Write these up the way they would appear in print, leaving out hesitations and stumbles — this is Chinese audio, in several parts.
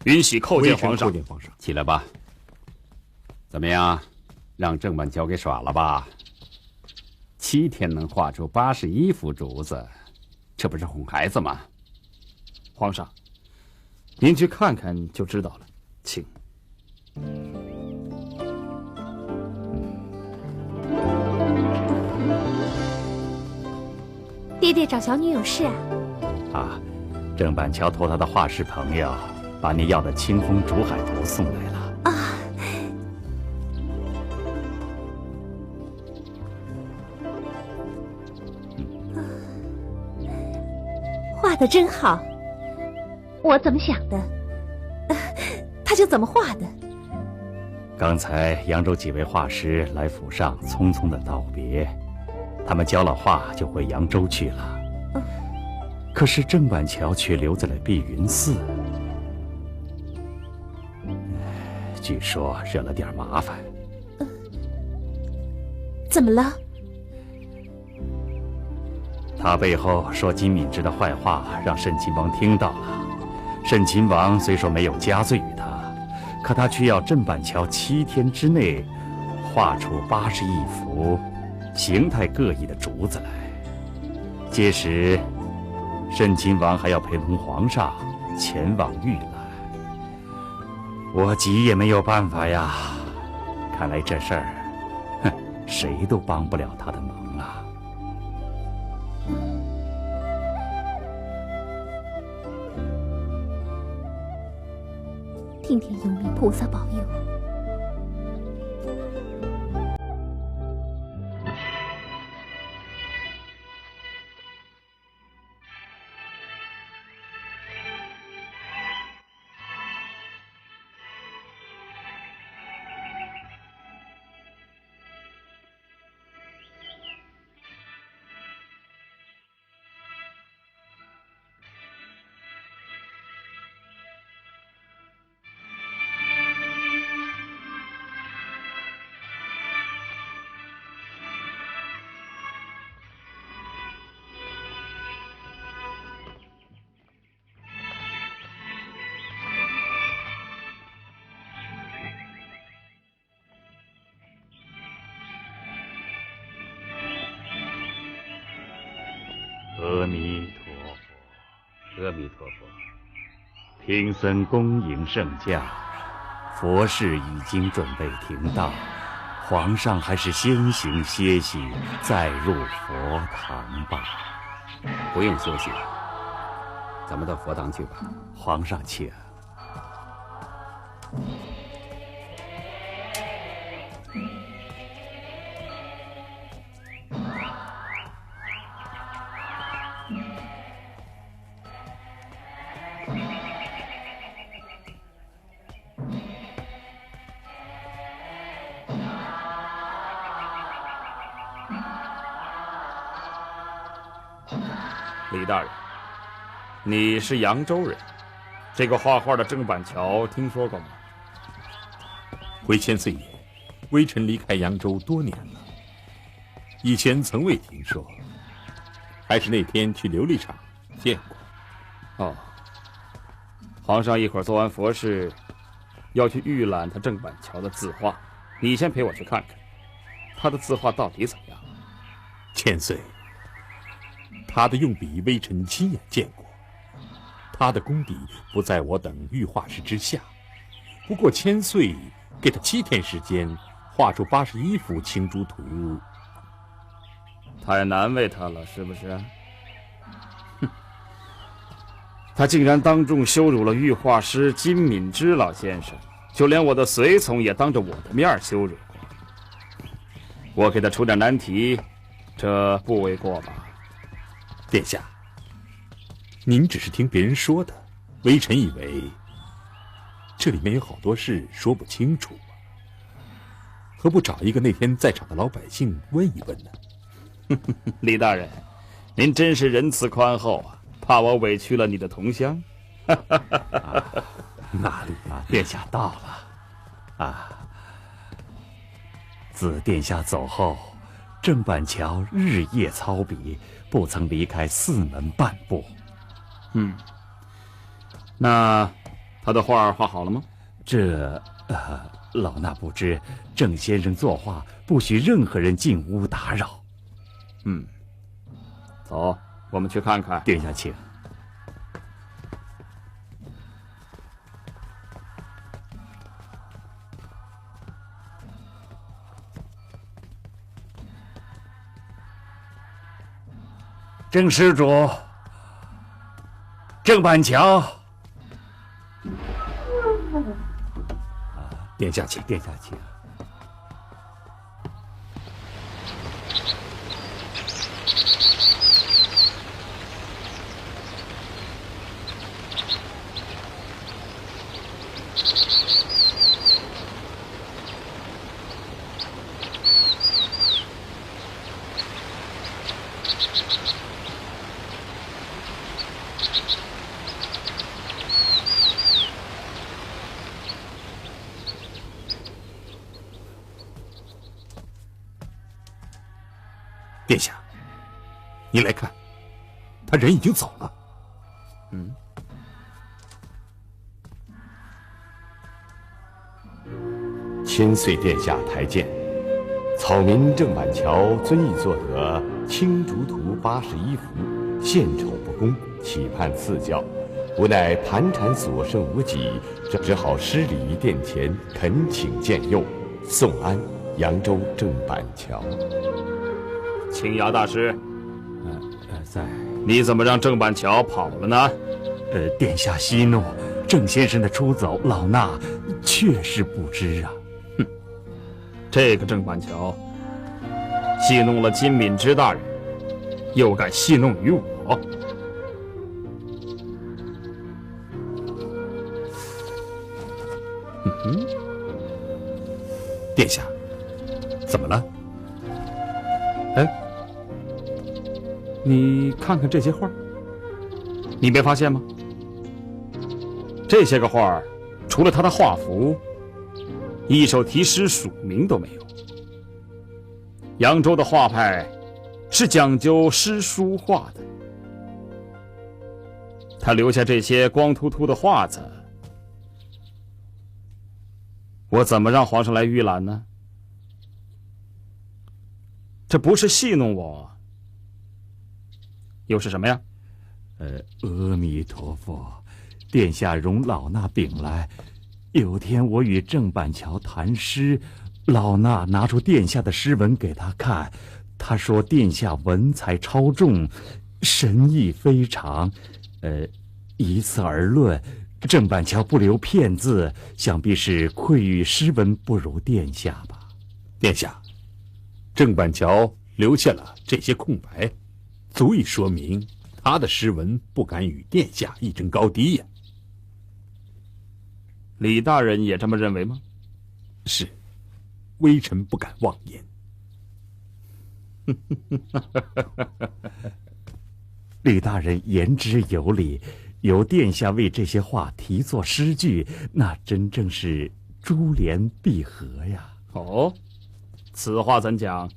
允许叩见皇上。起来吧。怎么样，让郑板桥给耍了吧？7天能画出81幅竹子，这不是哄孩子吗？皇上，您去看看就知道了，请。爹爹找小女有事啊？啊，郑板桥托他的画室朋友把你要的清风竹海图送来了。啊，画得真好，我怎么想的，他就怎么画的。刚才扬州几位画师来府上匆匆的道别，他们交了画就回扬州去了。可是郑板桥却留在了碧云寺，据说惹了点麻烦。怎么了？他背后说金敏之的坏话，让慎亲王听到了。慎亲王虽说没有加罪于他，可他却要郑板桥7天之内画出81幅形态各异的竹子来。届时，慎亲王还要陪同皇上前往御览。我急也没有办法呀，看来这事儿，谁都帮不了他的忙啊。听天由命，菩萨保佑。阿弥陀佛，阿弥陀佛。贫僧恭迎圣驾，佛事已经准备停当，皇上还是先行歇息，再入佛堂吧。不用休息，咱们到佛堂去吧。皇上请。李大人，你是扬州人，这个画画的郑板桥听说过吗？回千岁爷，微臣离开扬州多年了，以前曾未听说，还是那天去琉璃厂见过。哦，皇上一会儿做完佛事，要去预览他郑板桥的字画，你先陪我去看看，他的字画到底怎么样？千岁，他的用笔微臣亲眼见过，他的功底不在我等御画师之下。不过千岁给他7天时间，画出81幅青竹图，太难为他了，是不是？哼，他竟然当众羞辱了御画师金敏之老先生，就连我的随从也当着我的面羞辱过。我给他出点难题，这不为过吧？殿下，您只是听别人说的，微臣以为这里面有好多事说不清楚，何不找一个那天在场的老百姓问一问呢？李大人，您真是仁慈宽厚啊，怕我委屈了你的同乡？哪里啊，殿下到了啊！自殿下走后，郑板桥日夜操笔，不曾离开寺门半步。那他的画画好了吗？老衲不知，郑先生作画不许任何人进屋打扰。走，我们去看看。殿下请。郑施主，郑板桥。殿下请，殿下请。殿下，您来看，他人已经走了。千岁殿下台见，草民郑板桥遵意作得青竹图81幅，献丑不公，期盼赐教，无奈盘缠所剩无几，只好失礼殿前恳请鉴佑。宋安，扬州郑板桥。青崖大师，在。你怎么让郑板桥跑了呢？殿下息怒，郑先生的出走，老衲确实不知啊。这个郑板桥戏弄了金敏之大人，又敢戏弄于我。殿下，怎么了？你看看这些画，你没发现吗？这些个画，除了他的画幅，一首题诗署名都没有。扬州的画派是讲究诗书画的，他留下这些光秃秃的画子，我怎么让皇上来预览呢？这不是戏弄我，又是什么呀？阿弥陀佛，殿下容老衲禀来。有天我与郑板桥谈诗，老衲拿出殿下的诗文给他看，他说殿下文采超重，神意非常。以此而论，郑板桥不留片字，想必是愧于诗文不如殿下吧。殿下，郑板桥留下了这些空白，足以说明他的诗文不敢与殿下一争高低呀。李大人也这么认为吗？是，微臣不敢妄言。李大人言之有理，由殿下为这些话题作诗句，那真正是珠联璧合呀。哦，此话怎讲？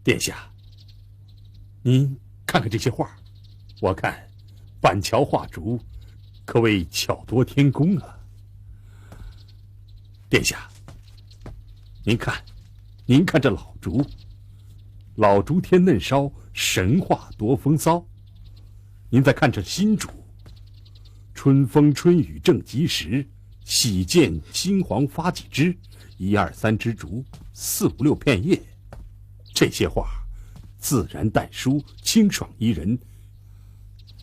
殿下，您看看这些画，我看板桥画竹可谓巧夺天工啊。殿下，您看这老竹天嫩烧，神话多风骚。您再看这新竹，春风春雨正及时，喜见金黄发几枝，1、2、3枝竹，4、5、6片叶。这些画自然淡舒，清爽宜人，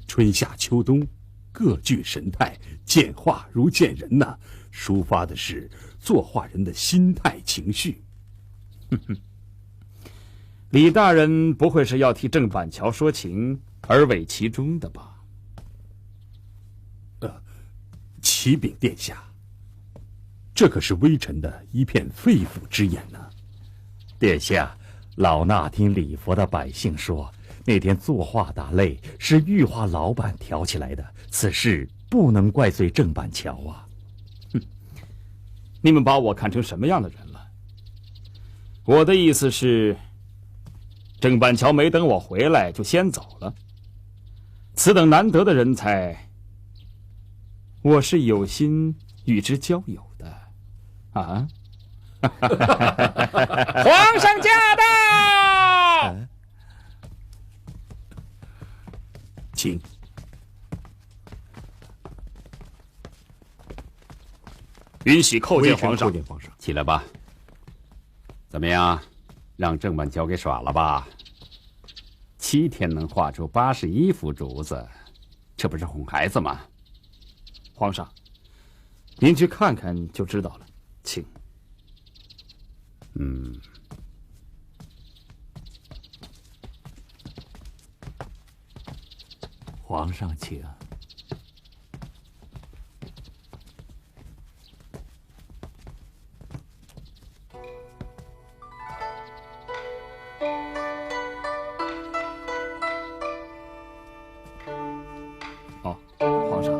春夏秋冬各具神态，见画如见人呐，抒发的是作画人的心态情绪。李大人不会是要替郑板桥说情而为其中的吧？启禀殿下，这可是微臣的一片肺腑之言呢。殿下，老衲听礼佛的百姓说，那天作画打擂是玉画老板挑起来的，此事不能怪罪郑板桥啊。你们把我看成什么样的人了？我的意思是，郑板桥没等我回来就先走了，此等难得的人才，我是有心与之交友的，啊！皇上驾到！请。允许叩见皇上。叩见皇上。起来吧。怎么样，让郑板桥给耍了吧？7天能画出81幅竹子，这不是哄孩子吗？皇上，您去看看就知道了，请。皇上请。哦，皇上，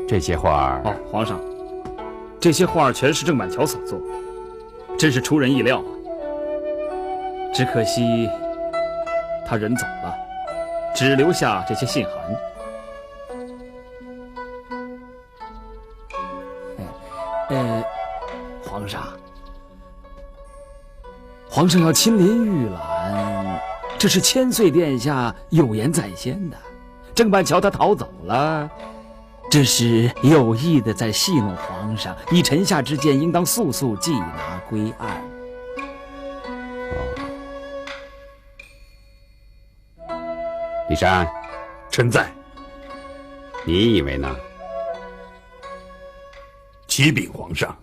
这些画哦，皇上，这些画全是郑板桥所作，真是出人意料啊！只可惜他人走了，只留下这些信函。皇上要亲临御览，这是千岁殿下有言在先的。郑板桥他逃走了，这是有意的在戏弄皇上，以臣下之见，应当速速缉拿归案。李山，臣在。你以为呢？启禀皇上。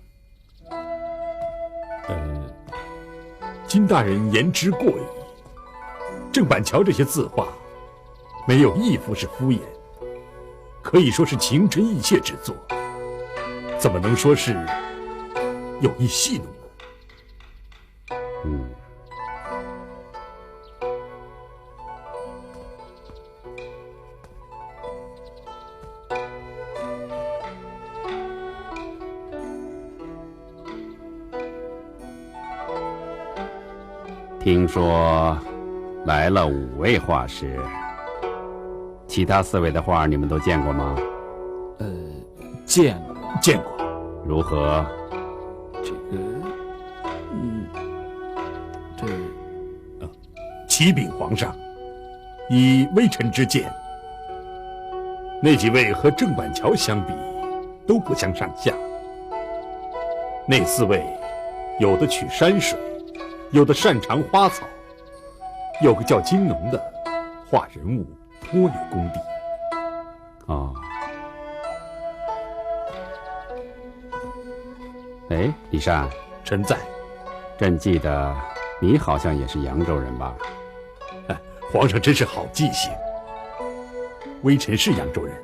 金大人言之过矣。郑板桥这些字画，没有一幅是敷衍，可以说是情真意切之作，怎么能说是有意戏弄呢？听说来了5位画师，其他4位的画你们都见过吗？见过。见过。如何？启禀皇上，以微臣之见，那几位和郑板桥相比，都不相上下。那4位，有的取山水，有的擅长花草，有个叫金农的，画人物颇有功底。哦。哎，李善，臣在。朕记得你好像也是扬州人吧？皇上真是好记性。微臣是扬州人。